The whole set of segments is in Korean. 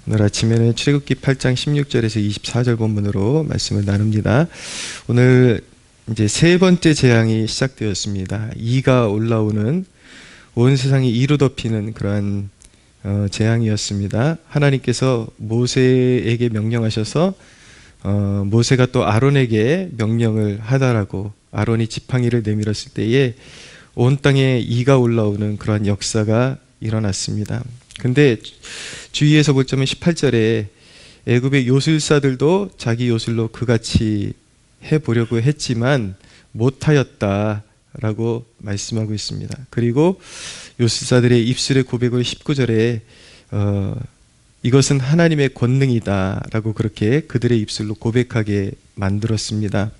오늘 아침에는 출애굽기 8장 16절에서 24절 본문으로 말씀을 나눕니다. 오늘 이제 세 번째 재앙이 시작되었습니다. 이가 올라오는 온 세상이 이로 덮이는 그러한 재앙이었습니다. 하나님께서 모세에게 명령하셔서 모세가 또 아론에게 명령을 하다라고 아론이 지팡이를 내밀었을 때에 온 땅에 이가 올라오는 그러한 역사가 일어났습니다. 근데 주위에서 볼 점은 18절에 애굽의 요술사들도 자기 요술로 그같이 해보려고 했지만 못하였다라고 말씀하고 있습니다. 그리고 요술사들의 입술의 고백을 19절에 이것은 하나님의 권능이다라고 그렇게 그들의 입술로 고백하게 만들었습니다.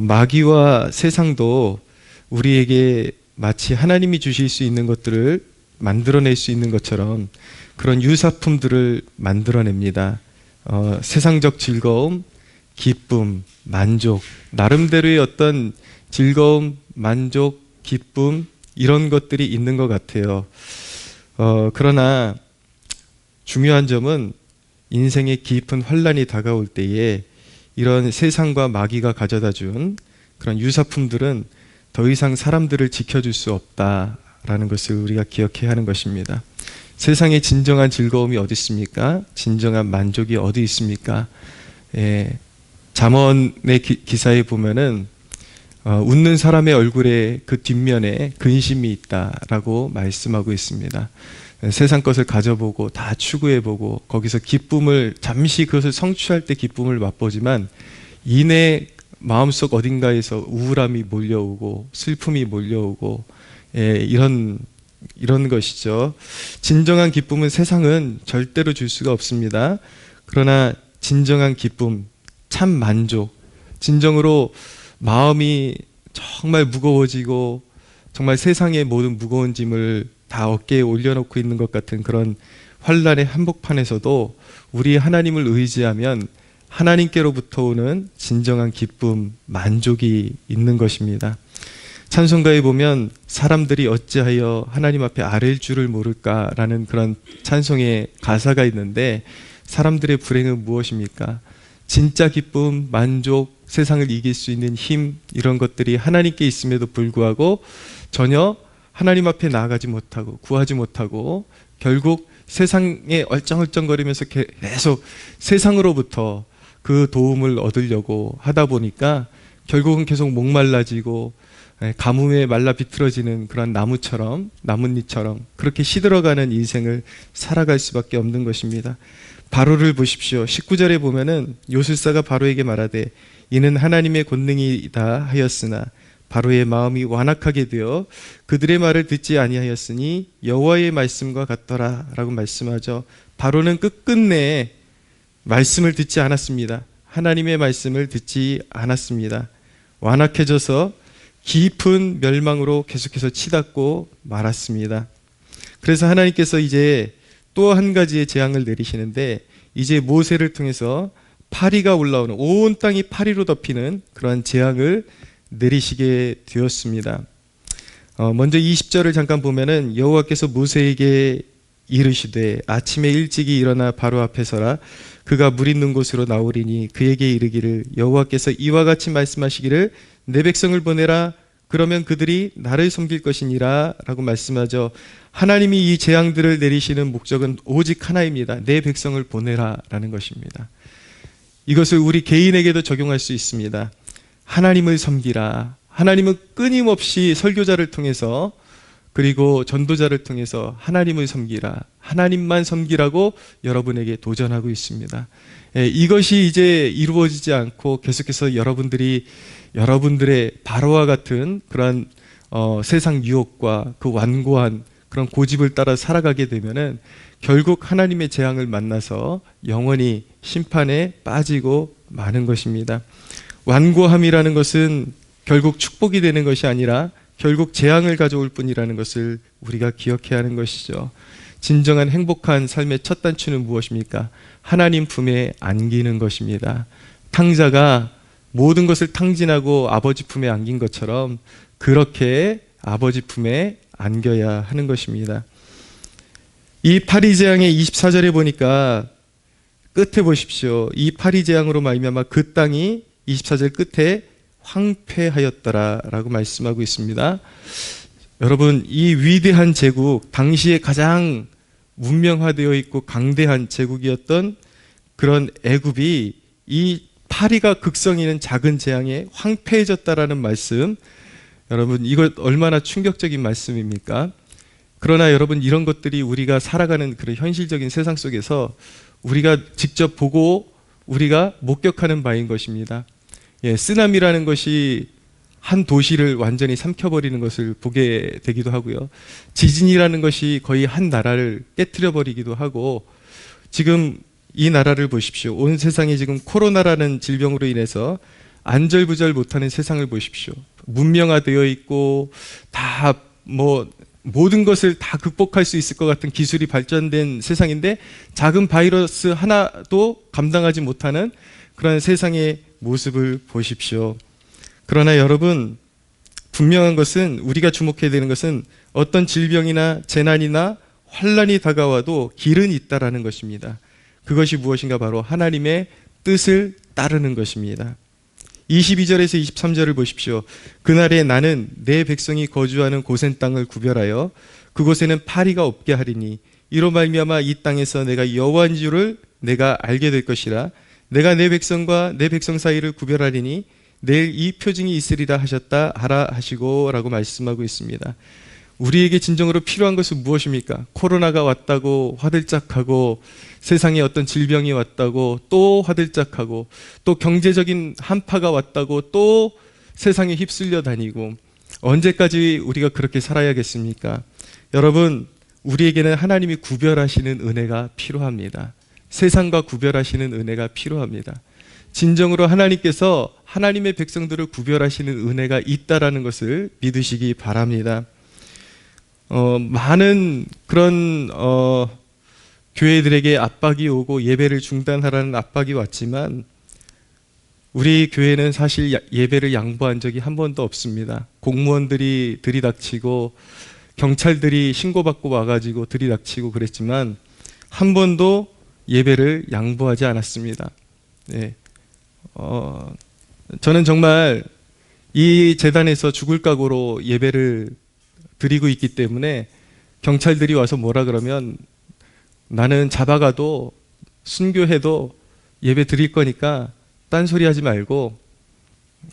마귀와 세상도 우리에게 마치 하나님이 주실 수 있는 것들을 만들어낼 수 있는 것처럼 그런 유사품들을 만들어냅니다. 세상적 즐거움, 기쁨, 만족, 나름대로의 어떤 즐거움, 만족, 기쁨 이런 것들이 있는 것 같아요. 그러나 중요한 점은 인생의 깊은 환란이 다가올 때에 이런 세상과 마귀가 가져다 준 그런 유사품들은 더 이상 사람들을 지켜줄 수 없다라는 것을 우리가 기억해야 하는 것입니다. 세상에 진정한 즐거움이 어디 있습니까? 진정한 만족이 어디 있습니까? 잠언의 기사에 보면은 웃는 사람의 얼굴에 그 뒷면에 근심이 있다라고 말씀하고 있습니다. 세상 것을 가져보고 다 추구해보고 거기서 기쁨을 잠시 그것을 성취할 때 기쁨을 맛보지만 이내 마음속 어딘가에서 우울함이 몰려오고 슬픔이 몰려오고 이런 것이죠. 진정한 기쁨은 세상은 절대로 줄 수가 없습니다. 그러나 진정한 기쁨, 참 만족, 진정으로 마음이 정말 무거워지고 정말 세상의 모든 무거운 짐을 다 어깨에 올려놓고 있는 것 같은 그런 환란의 한복판에서도 우리 하나님을 의지하면 하나님께로부터 오는 진정한 기쁨, 만족이 있는 것입니다. 찬송가에 보면 사람들이 어찌하여 하나님 앞에 아랠 줄을 모를까라는 그런 찬송의 가사가 있는데 사람들의 불행은 무엇입니까? 진짜 기쁨, 만족, 세상을 이길 수 있는 힘 이런 것들이 하나님께 있음에도 불구하고 전혀 하나님 앞에 나아가지 못하고 구하지 못하고 결국 세상에 얼쩡얼쩡거리면서 계속 세상으로부터 그 도움을 얻으려고 하다 보니까 결국은 계속 목말라지고 가뭄에 말라 비틀어지는 그런 나뭇잎처럼 그렇게 시들어가는 인생을 살아갈 수밖에 없는 것입니다. 바로를 보십시오. 19절에 보면은 요술사가 바로에게 말하되 이는 하나님의 권능이다 하였으나 바로의 마음이 완악하게 되어 그들의 말을 듣지 아니하였으니 여호와의 말씀과 같더라 라고 말씀하죠. 바로는 끝끝내 말씀을 듣지 않았습니다. 하나님의 말씀을 듣지 않았습니다. 완악해져서 깊은 멸망으로 계속해서 치닫고 말았습니다. 그래서 하나님께서 이제 또 한 가지의 재앙을 내리시는데 이제 모세를 통해서 파리가 올라오는 온 땅이 파리로 덮이는 그러한 재앙을 내리시게 되었습니다. 먼저 20절을 잠깐 보면은 여호와께서 모세에게 이르시되 아침에 일찍이 일어나 바로 앞에 서라. 그가 물 있는 곳으로 나오리니 그에게 이르기를 여호와께서 이와 같이 말씀하시기를 내 백성을 보내라. 그러면 그들이 나를 섬길 것이니라 라고 말씀하죠. 하나님이 이 재앙들을 내리시는 목적은 오직 하나입니다. 내 백성을 보내라 라는 것입니다. 이것을 우리 개인에게도 적용할 수 있습니다. 하나님을 섬기라. 하나님은 끊임없이 설교자를 통해서 그리고 전도자를 통해서 하나님을 섬기라. 하나님만 섬기라고 여러분에게 도전하고 있습니다. 이것이 이제 이루어지지 않고 계속해서 여러분들의 바로와 같은 그런 세상 유혹과 그 완고한 그런 고집을 따라 살아가게 되면은 결국 하나님의 재앙을 만나서 영원히 심판에 빠지고 마는 것입니다. 완고함이라는 것은 결국 축복이 되는 것이 아니라 결국 재앙을 가져올 뿐이라는 것을 우리가 기억해야 하는 것이죠. 진정한 행복한 삶의 첫 단추는 무엇입니까? 하나님 품에 안기는 것입니다. 탕자가 모든 것을 탕진하고 아버지 품에 안긴 것처럼 그렇게 아버지 품에 안겨야 하는 것입니다. 이 파리재앙의 24절에 보니까 끝에 보십시오. 이 파리재앙으로 말미암아 그 땅이 24절 끝에 황폐하였더라라고 말씀하고 있습니다. 여러분, 이 위대한 제국, 당시에 가장 문명화되어 있고 강대한 제국이었던 그런 애굽이 이 파리가 극성이는 작은 재앙에 황폐해졌다라는 말씀, 여러분 이거 얼마나 충격적인 말씀입니까? 그러나 여러분, 이런 것들이 우리가 살아가는 그런 현실적인 세상 속에서 우리가 직접 보고 우리가 목격하는 바인 것입니다. 쓰나미라는 것이 한 도시를 완전히 삼켜버리는 것을 보게 되기도 하고요. 지진이라는 것이 거의 한 나라를 깨트려 버리기도 하고, 지금 이 나라를 보십시오. 온 세상이 지금 코로나라는 질병으로 인해서 안절부절 못하는 세상을 보십시오. 문명화되어 있고 다 모든 것을 다 극복할 수 있을 것 같은 기술이 발전된 세상인데 작은 바이러스 하나도 감당하지 못하는 그런 세상의 모습을 보십시오. 그러나 여러분, 분명한 것은, 우리가 주목해야 되는 것은 어떤 질병이나 재난이나 환란이 다가와도 길은 있다라는 것입니다. 그것이 무엇인가? 바로 하나님의 뜻을 따르는 것입니다. 22절에서 23절을 보십시오. 그날에 나는 내 백성이 거주하는 고센 땅을 구별하여 그곳에는 파리가 없게 하리니 이로 말미암아 이 땅에서 내가 여호와인 줄을 내가 알게 될 것이라. 내가 내 백성과 내 백성 사이를 구별하리니 내일 이 표징이 있으리라 하셨다 하라 하시고 라고 말씀하고 있습니다. 우리에게 진정으로 필요한 것은 무엇입니까? 코로나가 왔다고 화들짝하고, 세상에 어떤 질병이 왔다고 또 화들짝하고, 또 경제적인 한파가 왔다고 또 세상에 휩쓸려 다니고, 언제까지 우리가 그렇게 살아야겠습니까? 여러분, 우리에게는 하나님이 구별하시는 은혜가 필요합니다. 세상과 구별하시는 은혜가 필요합니다. 진정으로 하나님께서 하나님의 백성들을 구별하시는 은혜가 있다라는 것을 믿으시기 바랍니다. 많은 그런 교회들에게 압박이 오고 예배를 중단하라는 압박이 왔지만 우리 교회는 사실 예배를 양보한 적이 한 번도 없습니다. 공무원들이 들이닥치고 경찰들이 신고받고 와가지고 들이닥치고 그랬지만 한 번도 예배를 양보하지 않았습니다. 네. 저는 정말 이 재단에서 죽을 각오로 예배를 드리고 있기 때문에 경찰들이 와서 뭐라 그러면 나는 잡아가도 순교해도 예배 드릴 거니까 딴소리 하지 말고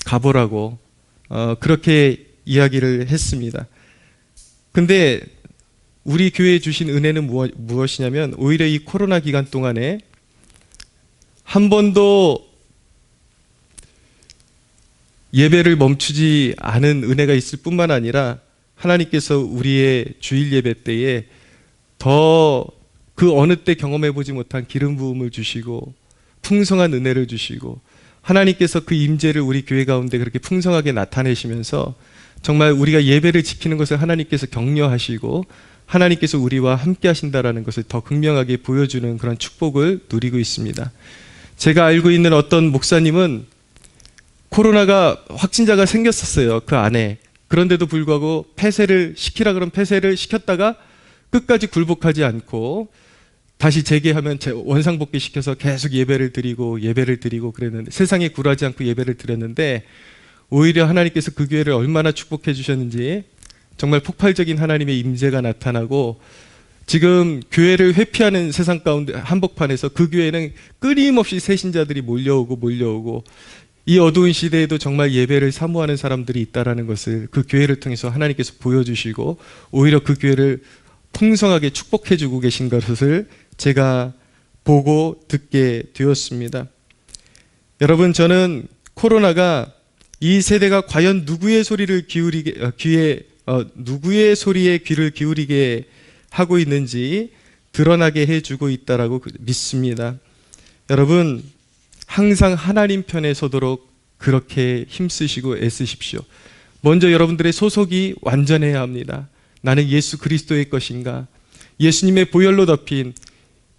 가보라고 그렇게 이야기를 했습니다. 근데 우리 교회에 주신 은혜는 무엇이냐면 오히려 이 코로나 기간 동안에 한 번도 예배를 멈추지 않은 은혜가 있을 뿐만 아니라 하나님께서 우리의 주일 예배 때에 더 그 어느 때 경험해보지 못한 기름 부음을 주시고 풍성한 은혜를 주시고 하나님께서 그 임재를 우리 교회 가운데 그렇게 풍성하게 나타내시면서 정말 우리가 예배를 지키는 것을 하나님께서 격려하시고 하나님께서 우리와 함께 하신다라는 것을 더 극명하게 보여주는 그런 축복을 누리고 있습니다. 제가 알고 있는 어떤 목사님은 코로나가 확진자가 생겼었어요. 그 안에. 그런데도 불구하고 폐쇄를 시키라 그러면 폐쇄를 시켰다가 끝까지 굴복하지 않고 다시 재개하면 원상복귀 시켜서 계속 예배를 드리고 그랬는데, 세상에 굴하지 않고 예배를 드렸는데 오히려 하나님께서 그 교회를 얼마나 축복해 주셨는지 정말 폭발적인 하나님의 임재가 나타나고 지금 교회를 회피하는 세상 가운데 한복판에서 그 교회는 끊임없이 새신자들이 몰려오고 이 어두운 시대에도 정말 예배를 사모하는 사람들이 있다라는 것을 그 교회를 통해서 하나님께서 보여주시고 오히려 그 교회를 풍성하게 축복해 주고 계신 것을 제가 보고 듣게 되었습니다. 여러분, 저는 코로나가 이 세대가 과연 누구의 소리에 귀를 기울이게 하고 있는지 드러나게 해주고 있다라고 믿습니다. 여러분, 항상 하나님 편에 서도록 그렇게 힘쓰시고 애쓰십시오. 먼저 여러분들의 소속이 완전해야 합니다. 나는 예수 그리스도의 것인가? 예수님의 보혈로 덮인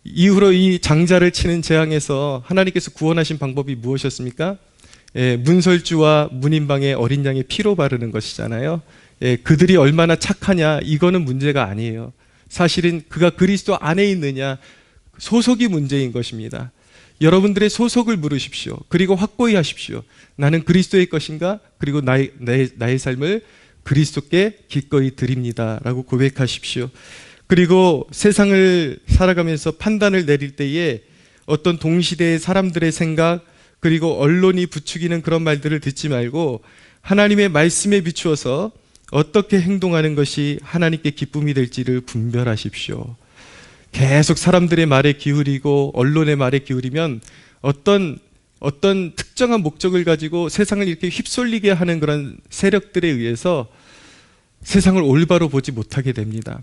이후로 이 장자를 치는 재앙에서 하나님께서 구원하신 방법이 무엇이었습니까? 문설주와 문인방의 어린 양의 피로 바르는 것이잖아요. 그들이 얼마나 착하냐, 이거는 문제가 아니에요. 사실은 그가 그리스도 안에 있느냐, 소속이 문제인 것입니다. 여러분들의 소속을 물으십시오. 그리고 확고히 하십시오. 나는 그리스도의 것인가? 그리고 나의 삶을 그리스도께 기꺼이 드립니다. 라고 고백하십시오. 그리고 세상을 살아가면서 판단을 내릴 때에 어떤 동시대의 사람들의 생각, 그리고 언론이 부추기는 그런 말들을 듣지 말고 하나님의 말씀에 비추어서 어떻게 행동하는 것이 하나님께 기쁨이 될지를 분별하십시오. 계속 사람들의 말에 기울이고 언론의 말에 기울이면 어떤 특정한 목적을 가지고 세상을 이렇게 휩쓸리게 하는 그런 세력들에 의해서 세상을 올바로 보지 못하게 됩니다.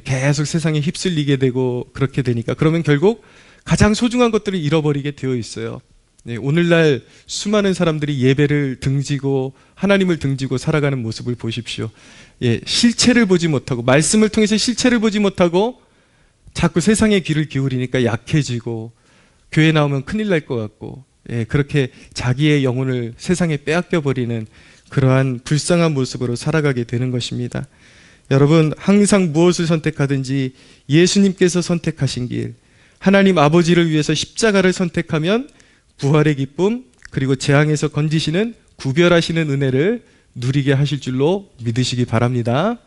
계속 세상에 휩쓸리게 되고 그렇게 되니까 그러면 결국 가장 소중한 것들을 잃어버리게 되어 있어요. 오늘날 수많은 사람들이 예배를 등지고 하나님을 등지고 살아가는 모습을 보십시오. 실체를 보지 못하고 말씀을 통해서 실체를 보지 못하고 자꾸 세상의 귀를 기울이니까 약해지고 교회 나오면 큰일 날 것 같고 그렇게 자기의 영혼을 세상에 빼앗겨 버리는 그러한 불쌍한 모습으로 살아가게 되는 것입니다. 여러분, 항상 무엇을 선택하든지 예수님께서 선택하신 길, 하나님 아버지를 위해서 십자가를 선택하면 부활의 기쁨, 그리고 재앙에서 건지시는 구별하시는 은혜를 누리게 하실 줄로 믿으시기 바랍니다.